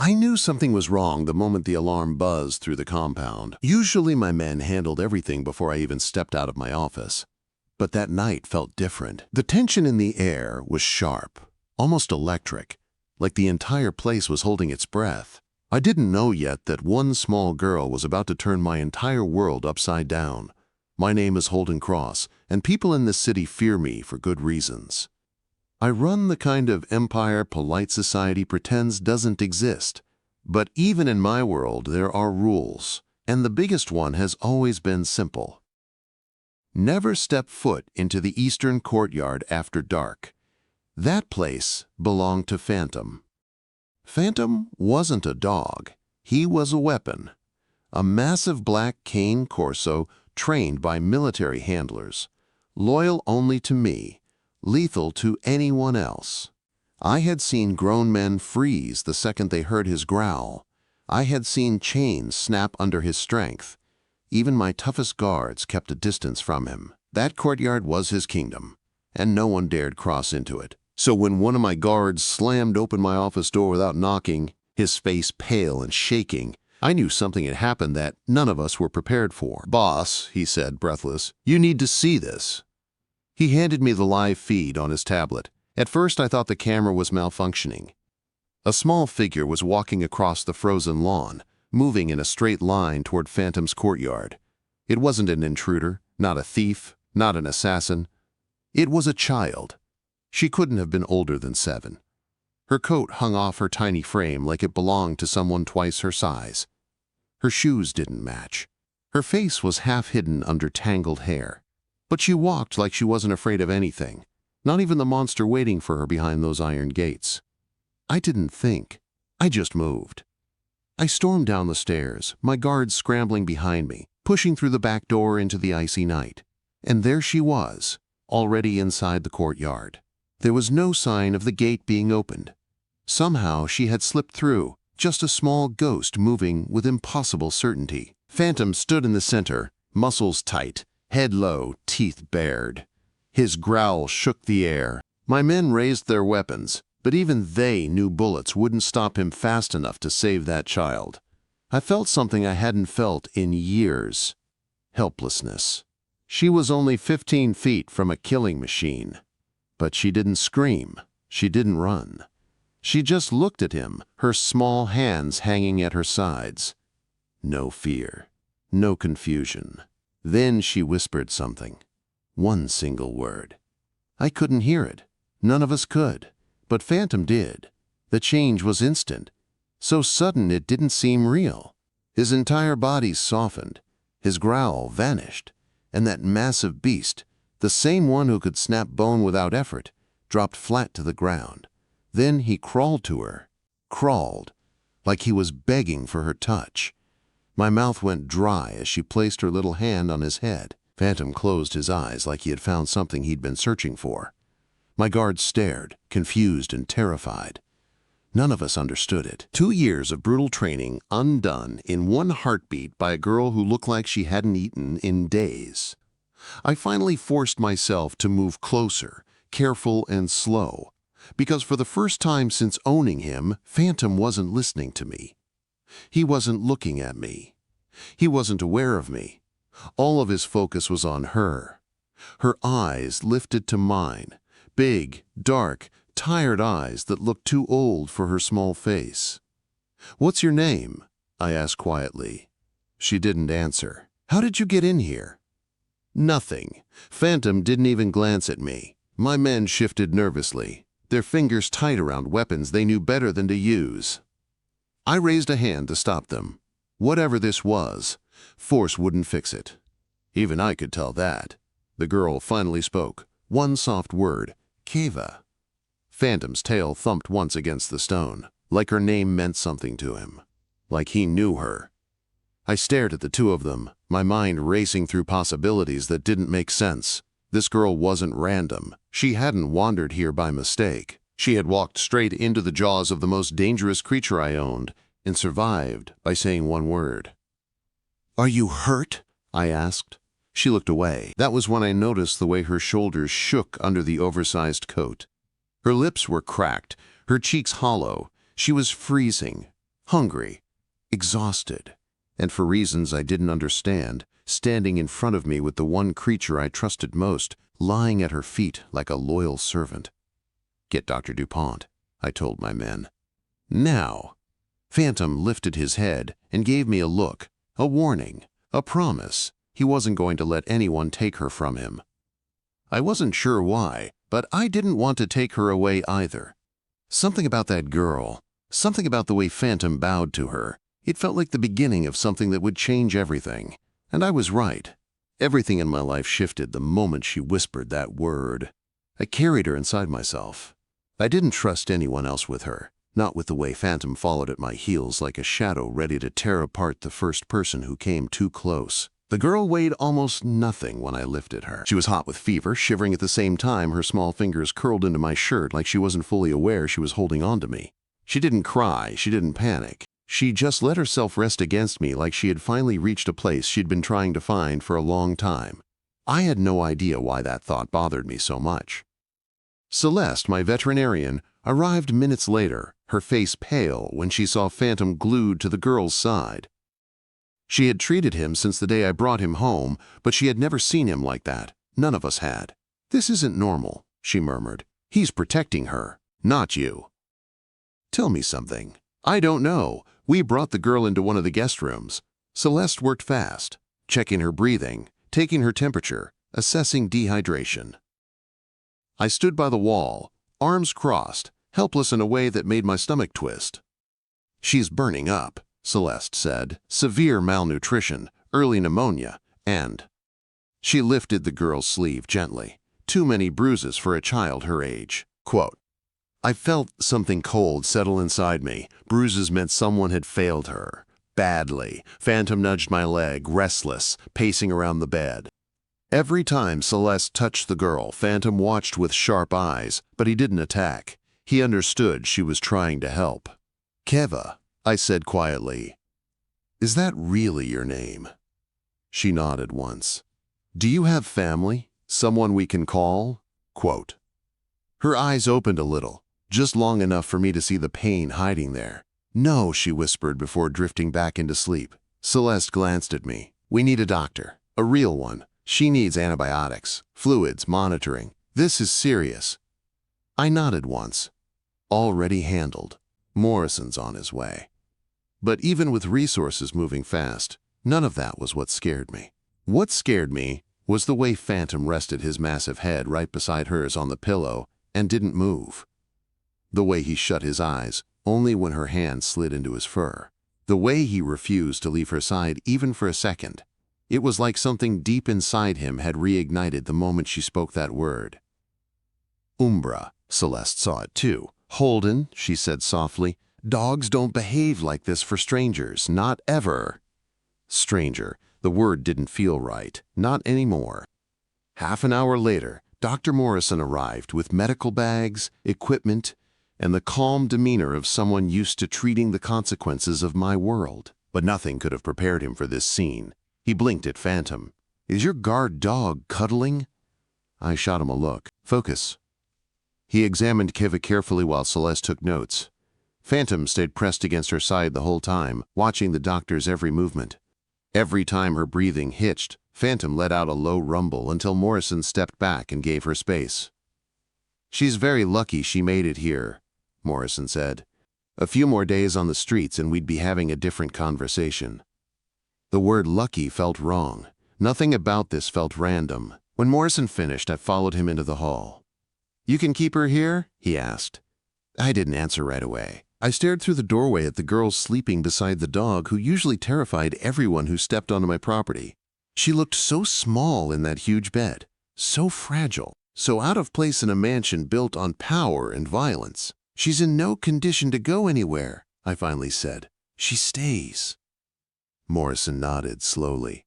I knew something was wrong the moment the alarm buzzed through the compound. Usually my men handled everything before I even stepped out of my office. But that night felt different. The tension in the air was sharp, almost electric, like the entire place was holding its breath. I didn't know yet that one small girl was about to turn my entire world upside down. My name is Holden Cross, and people in this city fear me for good reasons. I run the kind of empire polite society pretends doesn't exist. But even in my world, there are rules, and the biggest one has always been simple. Never step foot into the eastern courtyard after dark. That place belonged to Phantom. Phantom wasn't a dog. He was a weapon. A massive black cane corso trained by military handlers, loyal only to me, lethal to anyone else. I had seen grown men freeze the second they heard his growl. I had seen chains snap under his strength. Even my toughest guards kept a distance from him. That courtyard was his kingdom, and no one dared cross into it. So when one of my guards slammed open my office door without knocking, his face pale and shaking, I knew something had happened that none of us were prepared for. "Boss," he said, breathless, "you need to see this." He handed me the live feed on his tablet. At first I thought the camera was malfunctioning. A small figure was walking across the frozen lawn, moving in a straight line toward Phantom's courtyard. It wasn't an intruder, not a thief, not an assassin. It was a child. She couldn't have been older than 7. Her coat hung off her tiny frame like it belonged to someone twice her size. Her shoes didn't match. Her face was half hidden under tangled hair. But she walked like she wasn't afraid of anything, not even the monster waiting for her behind those iron gates. I didn't think. I just moved. I stormed down the stairs, my guards scrambling behind me, pushing through the back door into the icy night. And there she was, already inside the courtyard. There was no sign of the gate being opened. Somehow she had slipped through, just a small ghost moving with impossible certainty. Phantom stood in the center, muscles tight, head low, teeth bared. His growl shook the air. My men raised their weapons, but even they knew bullets wouldn't stop him fast enough to save that child. I felt something I hadn't felt in years. Helplessness. She was only 15 feet from a killing machine. But she didn't scream. She didn't run. She just looked at him, her small hands hanging at her sides. No fear. No confusion. Then she whispered something. One single word. I couldn't hear it. None of us could. But Phantom did. The change was instant. So sudden it didn't seem real. His entire body softened. His growl vanished. And that massive beast, the same one who could snap bone without effort, dropped flat to the ground. Then he crawled to her. Crawled. Like he was begging for her touch. My mouth went dry as she placed her little hand on his head. Phantom closed his eyes like he had found something he'd been searching for. My guards stared, confused and terrified. None of us understood it. 2 years of brutal training undone in one heartbeat by a girl who looked like she hadn't eaten in days. I finally forced myself to move closer, careful and slow, because for the first time since owning him, Phantom wasn't listening to me. He wasn't looking at me. He wasn't aware of me. All of his focus was on her. Her eyes lifted to mine, big, dark, tired eyes that looked too old for her small face. "What's your name?" I asked quietly. She didn't answer. "How did you get in here?" Nothing. Phantom didn't even glance at me. My men shifted nervously, their fingers tight around weapons they knew better than to use. I raised a hand to stop them. Whatever this was, force wouldn't fix it. Even I could tell that. The girl finally spoke. One soft word, Keva. Phantom's tail thumped once against the stone, like her name meant something to him. Like he knew her. I stared at the two of them, my mind racing through possibilities that didn't make sense. This girl wasn't random. She hadn't wandered here by mistake. She had walked straight into the jaws of the most dangerous creature I owned and survived by saying one word. "Are you hurt?" I asked. She looked away. That was when I noticed the way her shoulders shook under the oversized coat. Her lips were cracked, her cheeks hollow. She was freezing. hungry, exhausted, and for reasons I didn't understand, standing in front of me with the one creature I trusted most, lying at her feet like a loyal servant. "Get Dr. DuPont," I told my men. "Now." Phantom lifted his head and gave me a look, a warning, a promise. He wasn't going to let anyone take her from him. I wasn't sure why, but I didn't want to take her away either. Something about that girl, something about the way Phantom bowed to her, it felt like the beginning of something that would change everything. And I was right. Everything in my life shifted the moment she whispered that word. I carried her inside myself. I didn't trust anyone else with her, not with the way Phantom followed at my heels like a shadow ready to tear apart the first person who came too close. The girl weighed almost nothing when I lifted her. She was hot with fever, shivering at the same time, her small fingers curled into my shirt like she wasn't fully aware she was holding on to me. She didn't cry, she didn't panic. She just let herself rest against me like she had finally reached a place she'd been trying to find for a long time. I had no idea why that thought bothered me so much. Celeste, my veterinarian, arrived minutes later, her face pale when she saw Phantom glued to the girl's side. She had treated him since the day I brought him home, but she had never seen him like that. None of us had. "This isn't normal," she murmured. "He's protecting her, not you." "Tell me something." "I don't know. We brought the girl into one of the guest rooms." Celeste worked fast, checking her breathing, taking her temperature, assessing dehydration. I stood by the wall, arms crossed, helpless in a way that made my stomach twist. "She's burning up," Celeste said. "Severe malnutrition, early pneumonia, and—" She lifted the girl's sleeve gently. "Too many bruises for a child her age." Quote, I felt something cold settle inside me. Bruises meant someone had failed her. Badly. Phantom nudged my leg, restless, pacing around the bed. Every time Celeste touched the girl, Phantom watched with sharp eyes, but he didn't attack. He understood she was trying to help. "Keva," I said quietly. "Is that really your name?" She nodded once. "Do you have family? Someone we can call?" Quote. Her eyes opened a little, just long enough for me to see the pain hiding there. "No," she whispered before drifting back into sleep. Celeste glanced at me. "We need a doctor, a real one. She needs antibiotics, fluids, monitoring. This is serious." I nodded once. Already handled. Morrison's on his way. But even with resources moving fast, none of that was what scared me. What scared me was the way Phantom rested his massive head right beside hers on the pillow and didn't move. The way he shut his eyes only when her hand slid into his fur. The way he refused to leave her side even for a second. It was like something deep inside him had reignited the moment she spoke that word. "Umbra," Celeste saw it too. "Holden," she said softly, "dogs don't behave like this for strangers, not ever." Stranger, the word didn't feel right, not anymore. Half an hour later, Dr. Morrison arrived with medical bags, equipment, and the calm demeanor of someone used to treating the consequences of my world. But nothing could have prepared him for this scene. He blinked at Phantom. "Is your guard dog cuddling?" I shot him a look. "Focus." He examined Keva carefully while Celeste took notes. Phantom stayed pressed against her side the whole time, watching the doctor's every movement. Every time her breathing hitched, Phantom let out a low rumble until Morrison stepped back and gave her space. "She's very lucky she made it here," Morrison said. "A few more days on the streets and we'd be having a different conversation." The word lucky felt wrong. Nothing about this felt random. When Morrison finished, I followed him into the hall. "You can keep her here?" he asked. I didn't answer right away. I stared through the doorway at the girl sleeping beside the dog who usually terrified everyone who stepped onto my property. She looked so small in that huge bed, so fragile, so out of place in a mansion built on power and violence. "She's in no condition to go anywhere," I finally said. "She stays." Morrison nodded slowly.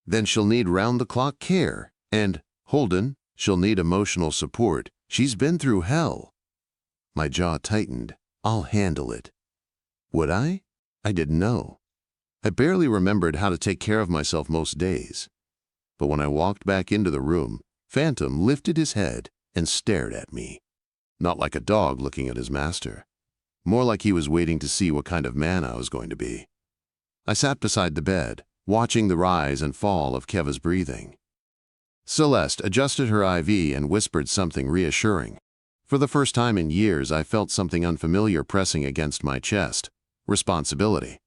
"Then she'll need round-the-clock care. And, Holden, she'll need emotional support. She's been through hell." My jaw tightened. "I'll handle it." Would I? I didn't know. I barely remembered how to take care of myself most days. But when I walked back into the room, Phantom lifted his head and stared at me. Not like a dog looking at his master. more like he was waiting to see what kind of man I was going to be. I sat beside the bed, watching the rise and fall of Keva's breathing. Celeste adjusted her IV and whispered something reassuring. For the first time in years, I felt something unfamiliar pressing against my chest. Responsibility.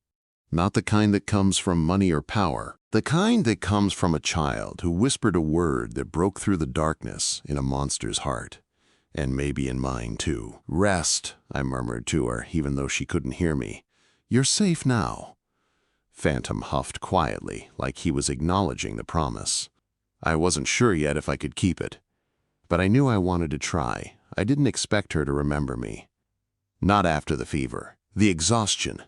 Not the kind that comes from money or power. The kind that comes from a child who whispered a word that broke through the darkness in a monster's heart. And maybe in mine, too. "Rest," I murmured to her, even though she couldn't hear me. "You're safe now." Phantom huffed quietly, like he was acknowledging the promise. I wasn't sure yet if I could keep it. But I knew I wanted to try. I didn't expect her to remember me. Not after the fever. The exhaustion.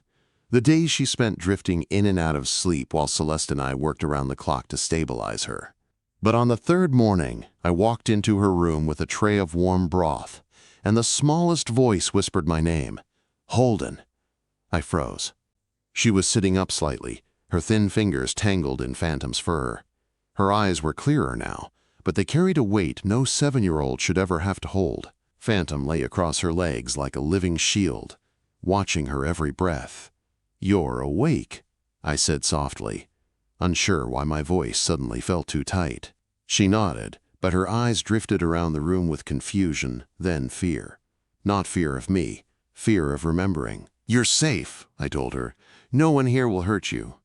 The days she spent drifting in and out of sleep while Celeste and I worked around the clock to stabilize her. But on the third morning, I walked into her room with a tray of warm broth, and the smallest voice whispered my name. "Holden." I froze. She was sitting up slightly, her thin fingers tangled in Phantom's fur. Her eyes were clearer now, but they carried a weight no 7-year-old should ever have to hold. Phantom lay across her legs like a living shield, watching her every breath. "You're awake," I said softly, unsure why my voice suddenly felt too tight. She nodded, but her eyes drifted around the room with confusion, then fear. Not fear of me, fear of remembering. "You're safe," I told her. "No one here will hurt you."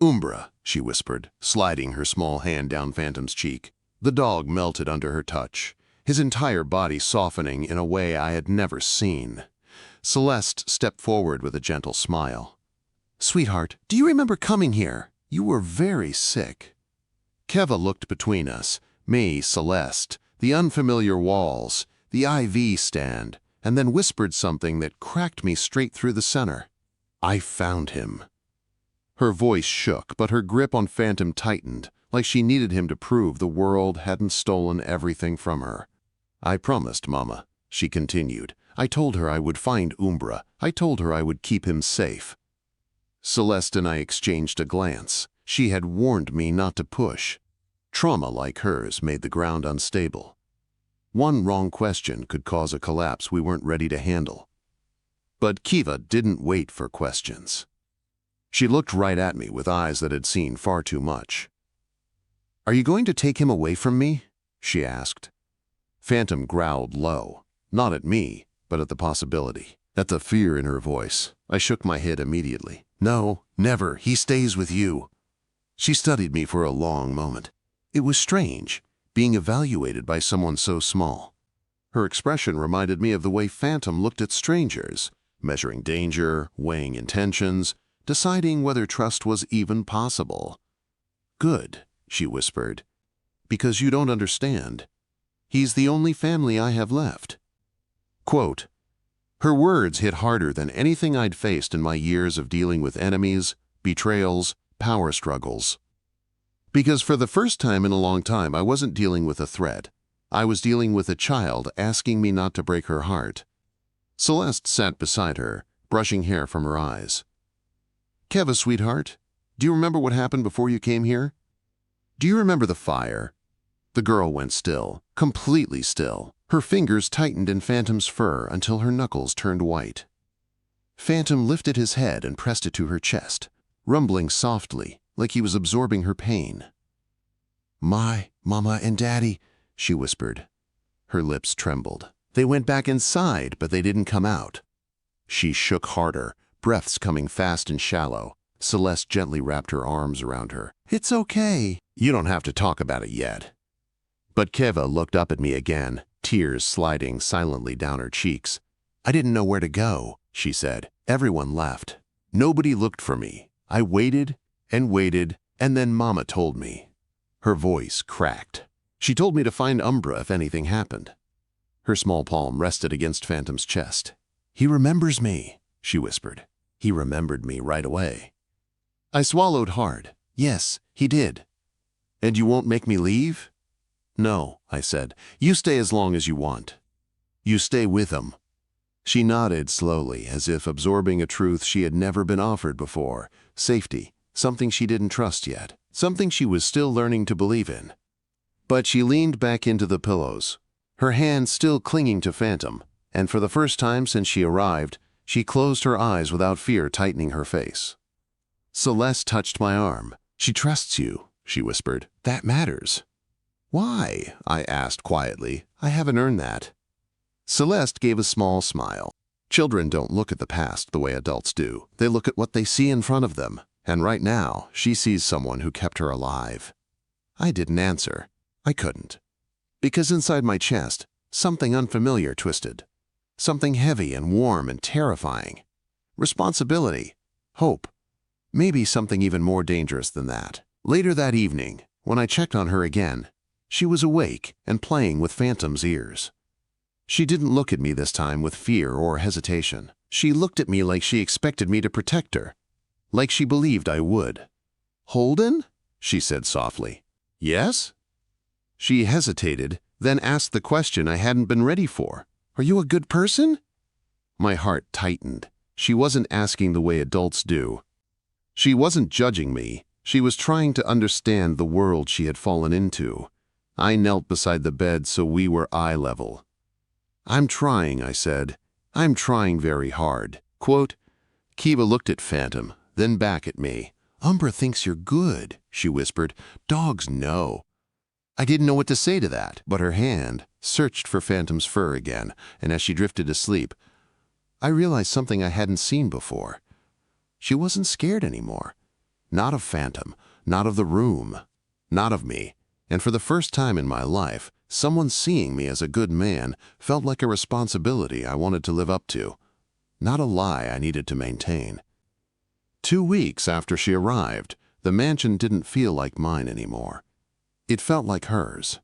"Umbra," she whispered, sliding her small hand down Phantom's cheek. The dog melted under her touch, his entire body softening in a way I had never seen. Celeste stepped forward with a gentle smile. "Sweetheart, do you remember coming here? You were very sick." Keva looked between us, me, Celeste, the unfamiliar walls, the IV stand, and then whispered something that cracked me straight through the center. "I found him." Her voice shook, but her grip on Phantom tightened, like she needed him to prove the world hadn't stolen everything from her. "I promised, Mama," she continued. "I told her I would find Umbra. I told her I would keep him safe." Celeste and I exchanged a glance. She had warned me not to push. Trauma like hers made the ground unstable. One wrong question could cause a collapse we weren't ready to handle. But Kiva didn't wait for questions. She looked right at me with eyes that had seen far too much. "Are you going to take him away from me?" she asked. Phantom growled low, not at me, but at the possibility, at the fear in her voice. I shook my head immediately. "No, never. He stays with you." She studied me for a long moment. It was strange, being evaluated by someone so small. Her expression reminded me of the way Phantom looked at strangers, measuring danger, weighing intentions, deciding whether trust was even possible. "Good," she whispered, "because you don't understand. He's the only family I have left." Quote, her words hit harder than anything I'd faced in my years of dealing with enemies, betrayals, power struggles. Because for the first time in a long time, I wasn't dealing with a threat. I was dealing with a child asking me not to break her heart. Celeste sat beside her, brushing hair from her eyes. "Keva, sweetheart, do you remember what happened before you came here? Do you remember the fire?" The girl went still, completely still. Her fingers tightened in Phantom's fur until her knuckles turned white. Phantom lifted his head and pressed it to her chest, rumbling softly, like he was absorbing her pain. "My Mama and Daddy," she whispered. Her lips trembled. "They went back inside, but they didn't come out." She shook harder, breaths coming fast and shallow. Celeste gently wrapped her arms around her. "It's okay. You don't have to talk about it yet." But Keva looked up at me again, tears sliding silently down her cheeks. "I didn't know where to go," she said. "Everyone left. Nobody looked for me. I waited and waited, and then Mama told me." Her voice cracked. "She told me to find Umbra if anything happened." Her small palm rested against Phantom's chest. "He remembers me," she whispered. "He remembered me right away." I swallowed hard. "Yes, he did." "And you won't make me leave?" "No," I said. "You stay as long as you want. You stay with him." She nodded slowly, as if absorbing a truth she had never been offered before. Safety, something she didn't trust yet, something she was still learning to believe in. But she leaned back into the pillows, her hand still clinging to Phantom, and for the first time since she arrived, She closed her eyes without fear tightening her face. Celeste touched my arm. "She trusts you," she whispered. "That matters." "Why?" I asked quietly. "I haven't earned that." Celeste gave a small smile. Children don't look at the past the way adults do. They look at what they see in front of them. And right now, she sees someone who kept her alive. I didn't answer. I couldn't. Because inside my chest, something unfamiliar twisted. Something heavy and warm and terrifying. Responsibility. Hope. Maybe something even more dangerous than that. Later that evening, when I checked on her again, she was awake and playing with Phantom's ears. She didn't look at me this time with fear or hesitation. She looked at me like she expected me to protect her, like she believed I would. "Holden?" she said softly. "Yes?" She hesitated, then asked the question I hadn't been ready for. "Are you a good person?" My heart tightened. She wasn't asking the way adults do. She wasn't judging me. She was trying to understand the world she had fallen into. I knelt beside the bed so we were eye level. "I'm trying," I said. "I'm trying very hard." Quote, Kiva looked at Phantom, then back at me. "Umbra thinks you're good," she whispered. "Dogs know." I didn't know what to say to that, but her hand searched for Phantom's fur again, and as she drifted asleep, I realized something I hadn't seen before. She wasn't scared anymore. Not of Phantom, not of the room, not of me. And for the first time in my life, someone seeing me as a good man felt like a responsibility I wanted to live up to, not a lie I needed to maintain. 2 weeks after she arrived, the mansion didn't feel like mine anymore. It felt like hers.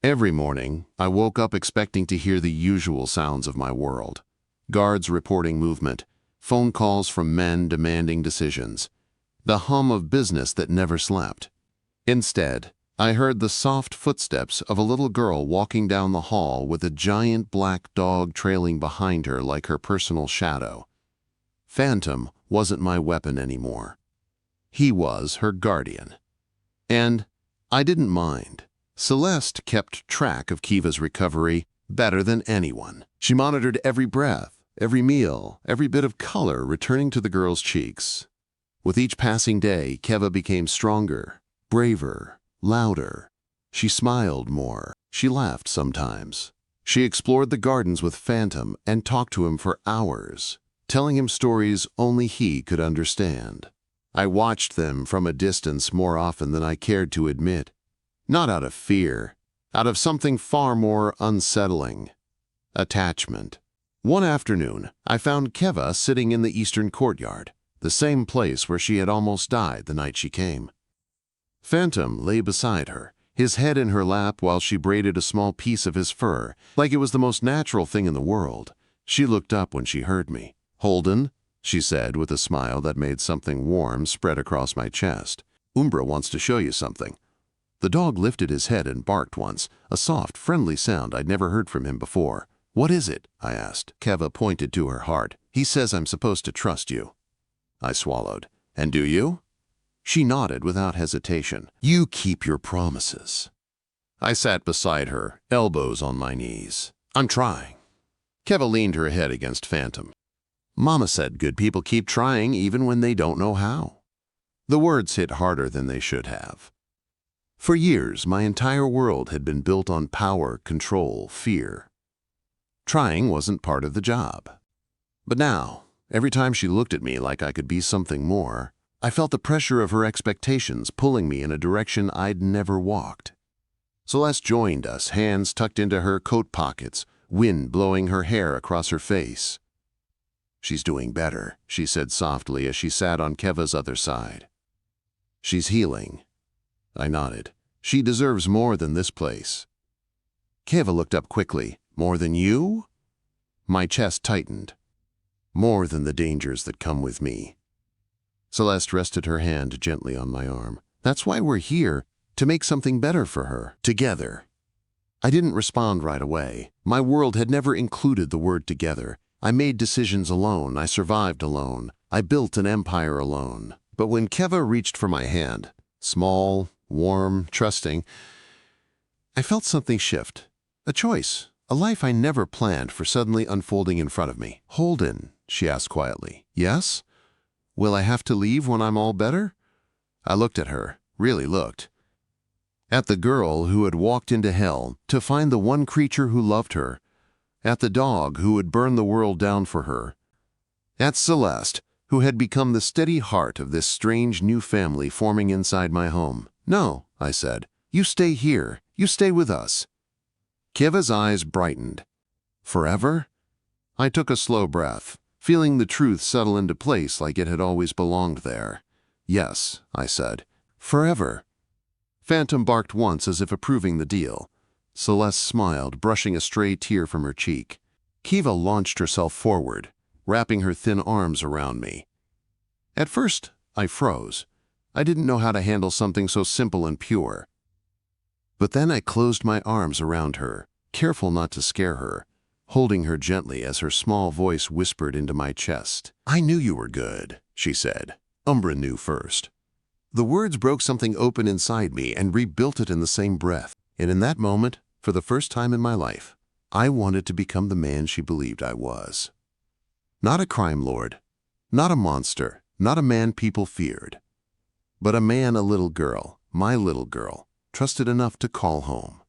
Every morning, I woke up expecting to hear the usual sounds of my world. Guards reporting movement, phone calls from men demanding decisions, the hum of business that never slept. Instead, I heard the soft footsteps of a little girl walking down the hall with a giant black dog trailing behind her like her personal shadow. Phantom wasn't my weapon anymore. He was her guardian. And I didn't mind. Celeste kept track of Kiva's recovery better than anyone. She monitored every breath, every meal, every bit of color returning to the girl's cheeks. With each passing day, Kiva became stronger, braver, louder. She smiled more. She laughed sometimes. She explored the gardens with Phantom and talked to him for hours, telling him stories only he could understand. I watched them from a distance more often than I cared to admit. Not out of fear, out of something far more unsettling. Attachment. One afternoon, I found Kiva sitting in the eastern courtyard, the same place where she had almost died the night she came. Phantom lay beside her, his head in her lap while she braided a small piece of his fur, like it was the most natural thing in the world. She looked up when she heard me. "Holden," she said with a smile that made something warm spread across my chest. "Umbra wants to show you something." The dog lifted his head and barked once, a soft, friendly sound I'd never heard from him before. "What is it?" I asked. Kiva pointed to her heart. "He says I'm supposed to trust you." I swallowed. "And do you?" She nodded without hesitation. "You keep your promises." I sat beside her, elbows on my knees. "I'm trying." Kiva leaned her head against Phantom. "Mama said good people keep trying even when they don't know how." The words hit harder than they should have. For years, my entire world had been built on power, control, fear. Trying wasn't part of the job. But now, every time she looked at me like I could be something more, I felt the pressure of her expectations pulling me in a direction I'd never walked. Celeste joined us, hands tucked into her coat pockets, wind blowing her hair across her face. "She's doing better," she said softly as she sat on Kiva's other side. "She's healing." I nodded. "She deserves more than this place." Kiva looked up quickly. "More than you?" My chest tightened. "More than the dangers that come with me." Celeste rested her hand gently on my arm. "That's why we're here, to make something better for her, together." I didn't respond right away. My world had never included the word together. I made decisions alone. I survived alone. I built an empire alone. But when Kiva reached for my hand, small, warm, trusting, I felt something shift. A choice, a life I never planned for suddenly unfolding in front of me. "Holden," she asked quietly. Yes? Will I have to leave when I'm all better? I looked at her, really looked. At the girl who had walked into hell to find the one creature who loved her. At the dog who would burn the world down for her. At Celeste, who had become the steady heart of this strange new family forming inside my home. No, I said. You stay here. You stay with us. Kiva's eyes brightened. Forever? I took a slow breath, feeling the truth settle into place like it had always belonged there. Yes, I said. Forever. Phantom barked once as if approving the deal. Celeste smiled, brushing a stray tear from her cheek. Kiva launched herself forward, wrapping her thin arms around me. At first, I froze. I didn't know how to handle something so simple and pure. But then I closed my arms around her, careful not to scare her, holding her gently as her small voice whispered into my chest. I knew you were good, she said. Umbra knew first. The words broke something open inside me and rebuilt it in the same breath. And in that moment, for the first time in my life, I wanted to become the man she believed I was. Not a crime lord, not a monster, not a man people feared, but a man a little girl, my little girl, trusted enough to call home.